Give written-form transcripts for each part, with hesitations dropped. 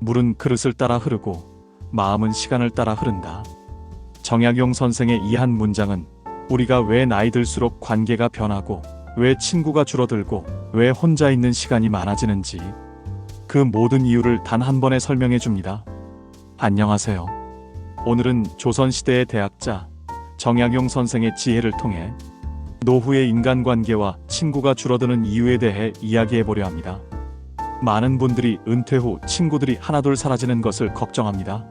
물은 그릇을 따라 흐르고 마음은 시간을 따라 흐른다. 정약용 선생의 이 한 문장은 우리가 왜 나이 들수록 관계가 변하고 왜 친구가 줄어들고 왜 혼자 있는 시간이 많아지는지 그 모든 이유를 단 한 번에 설명해 줍니다. 안녕하세요. 오늘은 조선시대의 대학자 정약용 선생의 지혜를 통해 노후의 인간관계와 친구가 줄어드는 이유에 대해 이야기해 보려 합니다. 많은 분들이 은퇴 후 친구들이 하나둘 사라지는 것을 걱정합니다.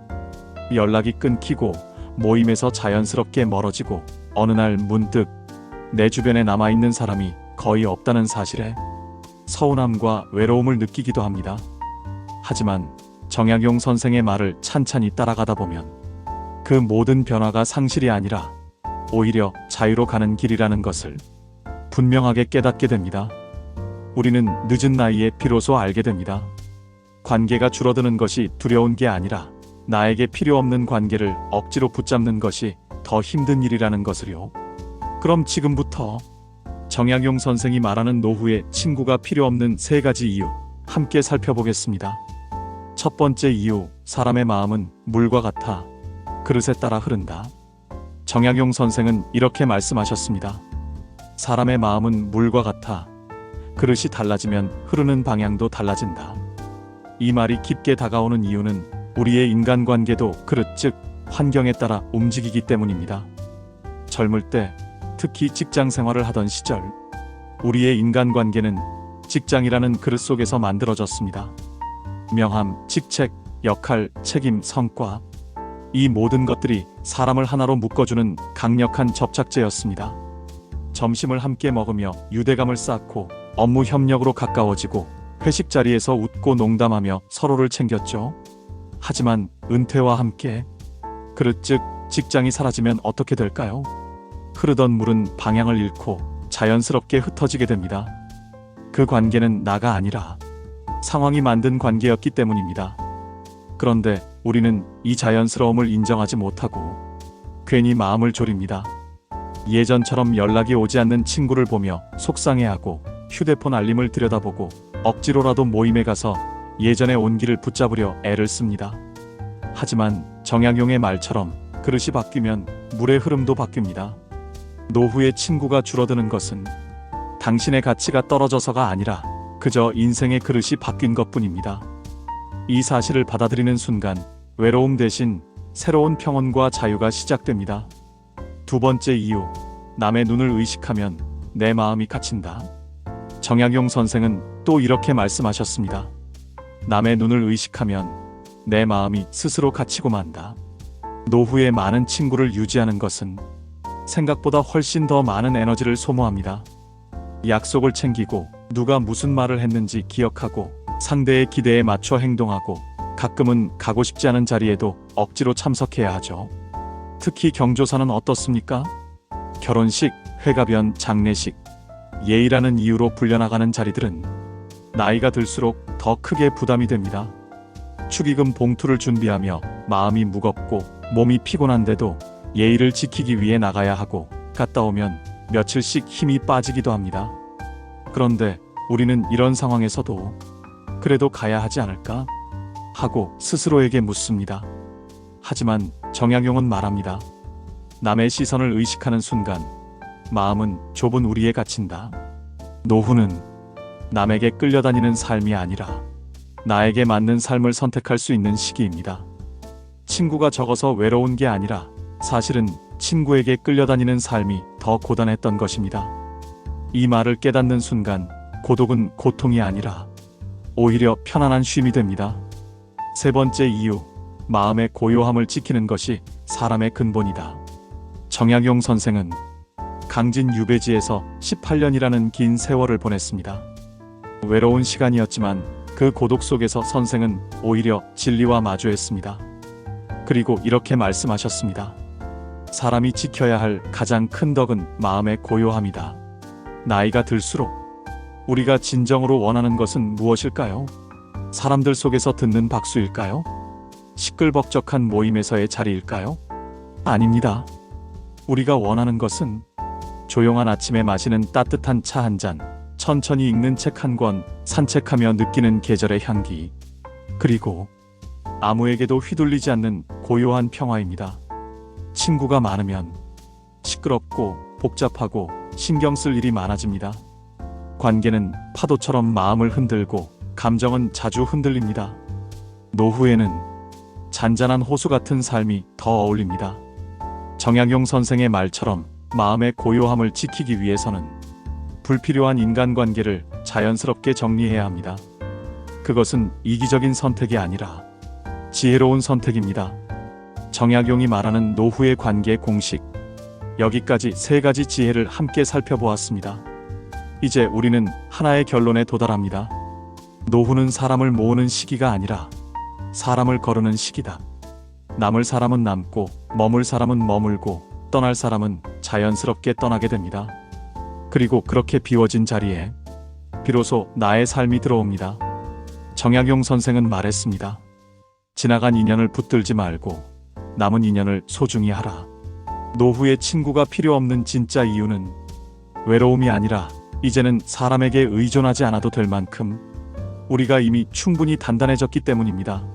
연락이 끊기고 모임에서 자연스럽게 멀어지고 어느 날 문득 내 주변에 남아있는 사람이 거의 없다는 사실에 서운함과 외로움을 느끼기도 합니다. 하지만 정약용 선생의 말을 찬찬히 따라가다 보면 그 모든 변화가 상실이 아니라 오히려 자유로 가는 길이라는 것을 분명하게 깨닫게 됩니다. 우리는 늦은 나이에 비로소 알게 됩니다. 관계가 줄어드는 것이 두려운 게 아니라 나에게 필요 없는 관계를 억지로 붙잡는 것이 더 힘든 일이라는 것을요. 그럼 지금부터 정약용 선생이 말하는 노후에 친구가 필요 없는 3가지 이유 함께 살펴보겠습니다. 첫 번째 이유, 사람의 마음은 물과 같아 그릇에 따라 흐른다. 정약용 선생은 이렇게 말씀하셨습니다. 사람의 마음은 물과 같아 그릇이 달라지면 흐르는 방향도 달라진다. 이 말이 깊게 다가오는 이유는 우리의 인간관계도 그릇 즉 환경에 따라 움직이기 때문입니다. 젊을 때 특히 직장 생활을 하던 시절 우리의 인간관계는 직장이라는 그릇 속에서 만들어졌습니다. 명함, 직책, 역할, 책임, 성과 이 모든 것들이 사람을 하나로 묶어주는 강력한 접착제였습니다. 점심을 함께 먹으며 유대감을 쌓고 업무 협력으로 가까워지고 회식 자리에서 웃고 농담하며 서로를 챙겼죠. 하지만 은퇴와 함께 그릇 즉 직장이 사라지면 어떻게 될까요? 흐르던 물은 방향을 잃고 자연스럽게 흩어지게 됩니다. 그 관계는 나가 아니라 상황이 만든 관계였기 때문입니다. 그런데 우리는 이 자연스러움을 인정하지 못하고 괜히 마음을 졸입니다. 예전처럼 연락이 오지 않는 친구를 보며 속상해하고 휴대폰 알림을 들여다보고 억지로라도 모임에 가서 예전의 온기를 붙잡으려 애를 씁니다. 하지만 정약용의 말처럼 그릇이 바뀌면 물의 흐름도 바뀝니다. 노후에 친구가 줄어드는 것은 당신의 가치가 떨어져서가 아니라 그저 인생의 그릇이 바뀐 것뿐입니다. 이 사실을 받아들이는 순간 외로움 대신 새로운 평온과 자유가 시작됩니다. 두 번째 이유, 남의 눈을 의식하면 내 마음이 갇힌다. 정약용 선생은 또 이렇게 말씀하셨습니다. 남의 눈을 의식하면 내 마음이 스스로 갇히고 만다. 노후에 많은 친구를 유지하는 것은 생각보다 훨씬 더 많은 에너지를 소모합니다. 약속을 챙기고 누가 무슨 말을 했는지 기억하고 상대의 기대에 맞춰 행동하고 가끔은 가고 싶지 않은 자리에도 억지로 참석해야 하죠. 특히 경조사는 어떻습니까? 결혼식, 회가변, 장례식, 예의라는 이유로 불려나가는 자리들은 나이가 들수록 더 크게 부담이 됩니다. 축의금 봉투를 준비하며 마음이 무겁고 몸이 피곤한데도 예의를 지키기 위해 나가야 하고 갔다 오면 며칠씩 힘이 빠지기도 합니다. 그런데 우리는 이런 상황에서도 그래도 가야 하지 않을까? 하고 스스로에게 묻습니다. 하지만 정약용은 말합니다. 남의 시선을 의식하는 순간 마음은 좁은 우리에 갇힌다. 노후는 남에게 끌려다니는 삶이 아니라 나에게 맞는 삶을 선택할 수 있는 시기입니다. 친구가 적어서 외로운 게 아니라 사실은 친구에게 끌려다니는 삶이 더 고단했던 것입니다. 이 말을 깨닫는 순간 고독은 고통이 아니라 오히려 편안한 쉼이 됩니다. 세 번째 이유, 마음의 고요함을 지키는 것이 사람의 근본이다. 정약용 선생은 강진 유배지에서 18년이라는 긴 세월을 보냈습니다. 외로운 시간이었지만 그 고독 속에서 선생은 오히려 진리와 마주했습니다. 그리고 이렇게 말씀하셨습니다. 사람이 지켜야 할 가장 큰 덕은 마음의 고요함이다. 나이가 들수록 우리가 진정으로 원하는 것은 무엇일까요? 사람들 속에서 듣는 박수일까요? 시끌벅적한 모임에서의 자리일까요? 아닙니다. 우리가 원하는 것은 조용한 아침에 마시는 따뜻한 차 한 잔, 천천히 읽는 책 한 권, 산책하며 느끼는 계절의 향기, 그리고 아무에게도 휘둘리지 않는 고요한 평화입니다. 친구가 많으면 시끄럽고 복잡하고 신경 쓸 일이 많아집니다. 관계는 파도처럼 마음을 흔들고 감정은 자주 흔들립니다. 노후에는 잔잔한 호수 같은 삶이 더 어울립니다. 정약용 선생의 말처럼 마음의 고요함을 지키기 위해서는 불필요한 인간관계를 자연스럽게 정리해야 합니다. 그것은 이기적인 선택이 아니라 지혜로운 선택입니다. 정약용이 말하는 노후의 관계 공식, 여기까지 3가지 지혜를 함께 살펴보았습니다. 이제 우리는 하나의 결론에 도달합니다. 노후는 사람을 모으는 시기가 아니라 사람을 거르는 시기다. 남을 사람은 남고 머물 사람은 머물고 떠날 사람은 자연스럽게 떠나게 됩니다. 그리고 그렇게 비워진 자리에 비로소 나의 삶이 들어옵니다. 정약용 선생은 말했습니다. 지나간 인연을 붙들지 말고 남은 인연을 소중히 하라. 노후에 친구가 필요 없는 진짜 이유는 외로움이 아니라 이제는 사람에게 의존하지 않아도 될 만큼 우리가 이미 충분히 단단해졌기 때문입니다.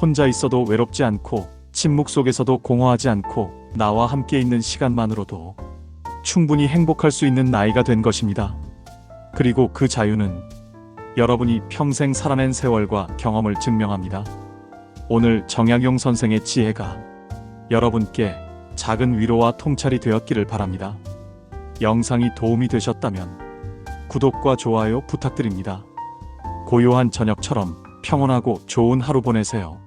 혼자 있어도 외롭지 않고 침묵 속에서도 공허하지 않고 나와 함께 있는 시간만으로도 충분히 행복할 수 있는 나이가 된 것입니다. 그리고 그 자유는 여러분이 평생 살아낸 세월과 경험을 증명합니다. 오늘 정약용 선생의 지혜가 여러분께 작은 위로와 통찰이 되었기를 바랍니다. 영상이 도움이 되셨다면 구독과 좋아요 부탁드립니다. 고요한 저녁처럼 평온하고 좋은 하루 보내세요.